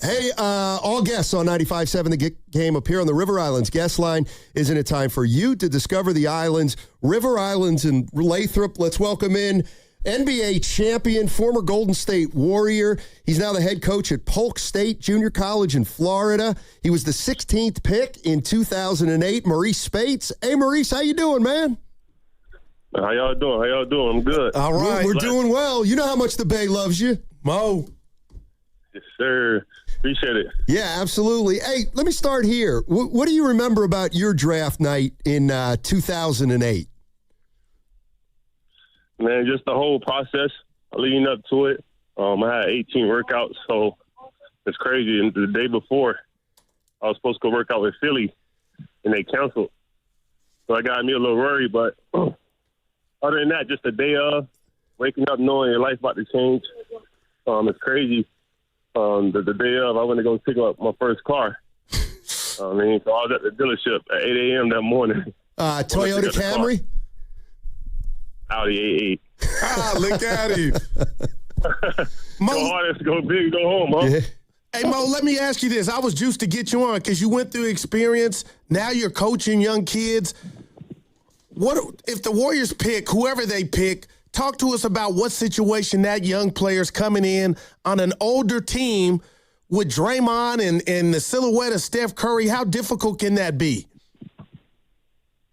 Hey, all guests on 95.7 The Game appear on the River Islands guest line. Isn't it time for you to discover the islands? River Islands and Lathrop. Let's welcome in NBA champion, former Golden State Warrior. He's now the head coach at Polk State Junior College in Florida. He was the 16th pick in 2008. Marreese Speights. Hey, Marreese, how you doing, man? How y'all doing? I'm good. All right. We're doing well. You know how much the Bay loves you. Mo. Yes, sir. Appreciate it. Yeah, absolutely. Hey, let me start here. What do you remember about your draft night in 2008? Man, just the whole process leading up to it. I had 18 workouts, so it's crazy. And the day before, I was supposed to go work out with Philly, and they canceled. So I got me a little worried, but other than that, just the day of, waking up knowing your life about to change, it's crazy. The day of, I went to go pick up my first car. So I was at the dealership at 8 a.m. that morning. Toyota Camry? Audi A8. Look at him. Go hard, go big, go home, huh? Yeah. Hey, Mo, let me ask you this. I was juiced to get you on because you went through experience. Now you're coaching young kids. What if the Warriors pick whoever they pick? Talk to us about what situation that young player's coming in on an older team with Draymond and the silhouette of Steph Curry. How difficult can that be?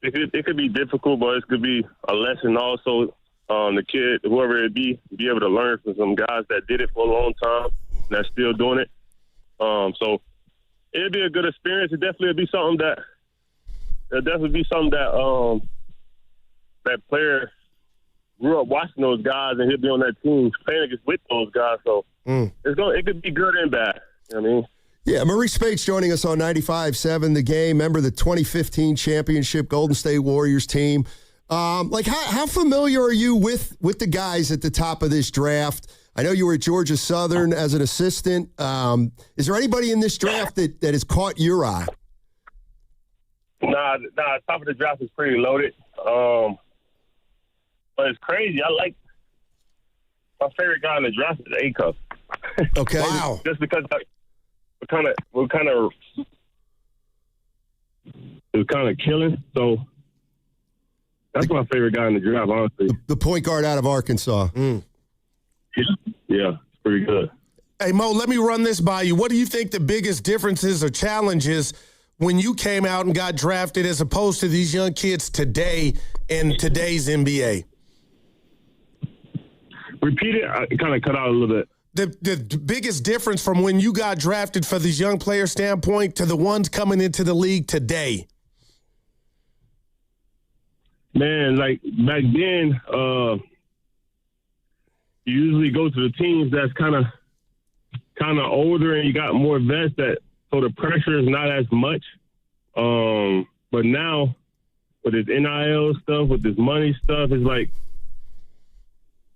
It could be difficult, but it could be a lesson also. The kid, whoever it be able to learn from some guys that did it for a long time and that's still doing it. So it'd be a good experience. It definitely would be something that player grew up watching those guys, and he'll be on that team playing against with those guys. So it could be good and bad. You know what I mean? Yeah, Marreese Speights joining us on 95.7 The Game. Member of the 2015 championship Golden State Warriors team. How familiar are you with the guys at the top of this draft? I know you were at Georgia Southern as an assistant. Is there anybody in this draft that has caught your eye? Nah, top of the draft is pretty loaded. But it's crazy. My favorite guy in the draft is A-Cup. Okay. Wow. Just because we're kind of killing. So that's my favorite guy in the draft, honestly. The point guard out of Arkansas. Yeah, it's pretty good. Hey, Mo, let me run this by you. What do you think the biggest differences or challenges when you came out and got drafted as opposed to these young kids today in today's NBA? Repeat it. I kind of cut out a little bit. The biggest difference from when you got drafted for these young player standpoint to the ones coming into the league today? Man, like back then, you usually go to the teams that's kind of older and you got more vets so the pressure is not as much. But now with this NIL stuff, with this money stuff, it's like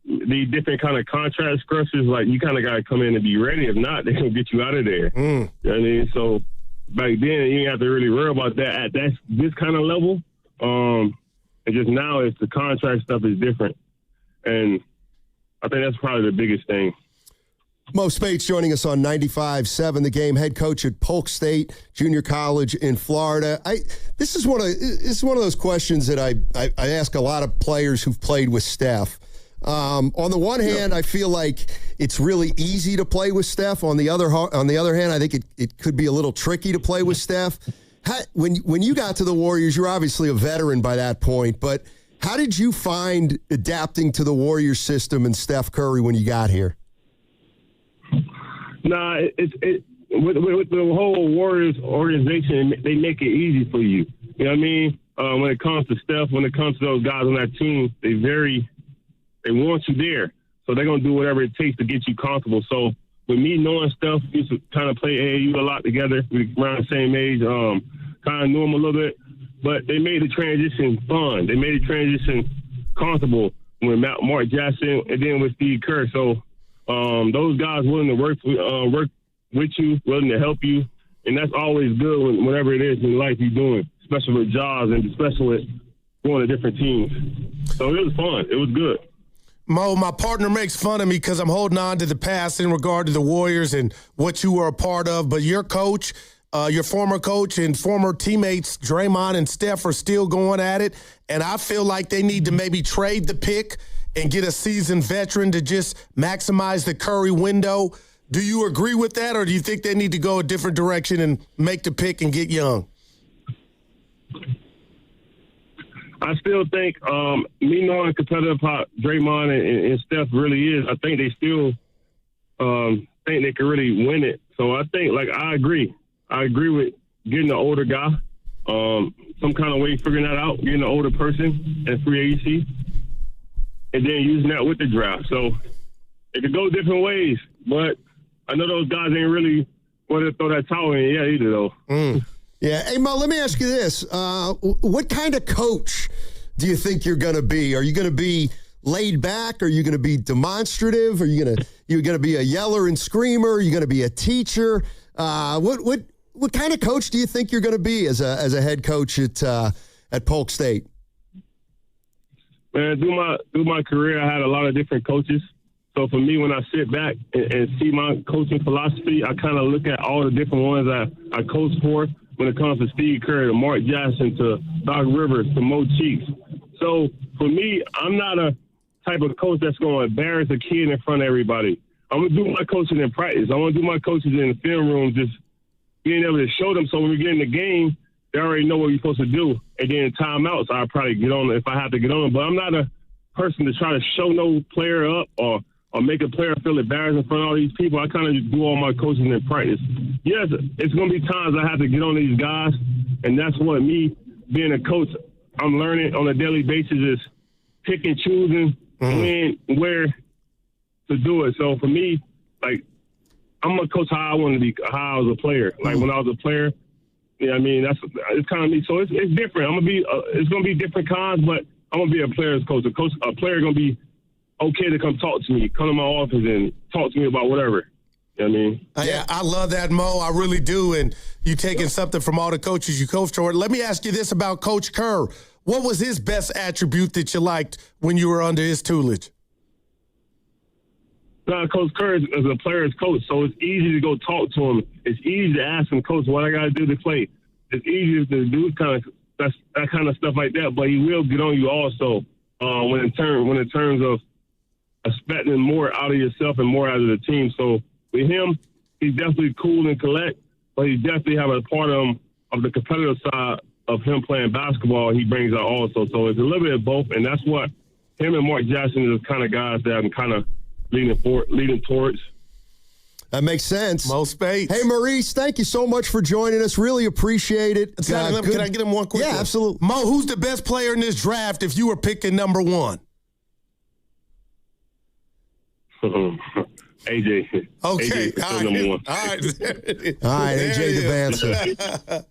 the different kind of contract structures, like you kind of got to come in and be ready. If not, they're going to get you out of there. You know what I mean? So back then, you didn't have to really worry about that at this kind of level. And just now, the contract stuff is different. And I think that's probably the biggest thing. Mo Speights joining us on 95.7 The Game, head coach at Polk State Junior College in Florida. This is one of those questions that I ask a lot of players who've played with Steph. On the one hand, I feel like it's really easy to play with Steph. On the other hand, I think it could be a little tricky to play with Steph. When you got to the Warriors, you're obviously a veteran by that point, but how did you find adapting to the Warriors system and Steph Curry when you got here? Nah, with the whole Warriors organization, they make it easy for you. You know what I mean? When it comes to Steph, when it comes to those guys on that team, they want you there. So they're going to do whatever it takes to get you comfortable. So with me knowing Steph, we used to kind of play AAU a lot together. We were around the same age, kind of knew him a little bit. But they made the transition fun. They made the transition comfortable with Mark Jackson and then with Steve Kerr. So those guys willing to work with you, willing to help you. And that's always good whenever it is in life you're doing, especially with jobs and especially with going to different teams. So it was fun. It was good. Mo, my partner makes fun of me because I'm holding on to the past in regard to the Warriors and what you were a part of. But your coach, your former coach and former teammates, Draymond and Steph, are still going at it. And I feel like they need to maybe trade the pick and get a seasoned veteran to just maximize the Curry window. Do you agree with that, or do you think they need to go a different direction and make the pick and get young? I still think, me knowing competitive how Draymond and Steph really is, I think they still think they can really win it. So I think, I agree. I agree with getting an older guy, some kind of way figuring that out, getting an older person in free agency, and then using that with the draft. So it could go different ways, but I know those guys ain't really want to throw that towel in yet either, though. Yeah. Hey, Mo, let me ask you this. What kind of coach do you think you're going to be? Are you going to be laid back? Are you going to be demonstrative? Are you going to be a yeller and screamer? Are you going to be a teacher? What kind of coach do you think you're going to be as a head coach at Polk State? Man, through my career, I had a lot of different coaches. So for me, when I sit back and see my coaching philosophy, I kind of look at all the different ones I coached for. When it comes to Steve Kerr, to Mark Jackson, to Doc Rivers, to Mo Cheeks. So for me, I'm not a type of coach that's going to embarrass a kid in front of everybody. I'm going to do my coaching in practice. I want to do my coaching in the film room, just being able to show them so when we get in the game, they already know what we're supposed to do. And then timeouts, I'll probably get on if I have to get on them. But I'm not a person to try to show no player up or make a player feel embarrassed in front of all these people. I kind of do all my coaching in practice. Yes, it's going to be times I have to get on these guys, and that's what me, being a coach, I'm learning on a daily basis is pick and choosing when, where to do it. So for me, I'm going to coach how I want to be, how I was a player. When I was a player, it's kind of me. So it's different. It's going to be different kinds, but I'm going to be a player's coach. A player going to be okay to come talk to me, come to my office and talk to me about whatever. You know what I mean? Yeah, I love that, Mo. I really do. And you taking something from all the coaches you coached for. Let me ask you this about Coach Kerr. What was his best attribute that you liked when you were under his tutelage? Coach Kerr is a player's coach, so it's easy to go talk to him. It's easy to ask him, Coach, what I got to do to play. It's easy to do that kind of stuff like that, but he will get on you also when in terms of expecting more out of yourself and more out of the team. So with him, he's definitely cool and collect, but he definitely have a part of the competitive side of him playing basketball. He brings out also. So it's a little bit of both, and that's what him and Mark Jackson is the kind of guys that I'm kind of leading towards. That makes sense. Mo Speights. Hey, Marreese, thank you so much for joining us. Really appreciate it. Can I get him one quick? Yeah, absolutely. Mo, who's the best player in this draft if you were picking number one? AJ. Okay. AJ, all right. number one. All right. All right, AJ the answer.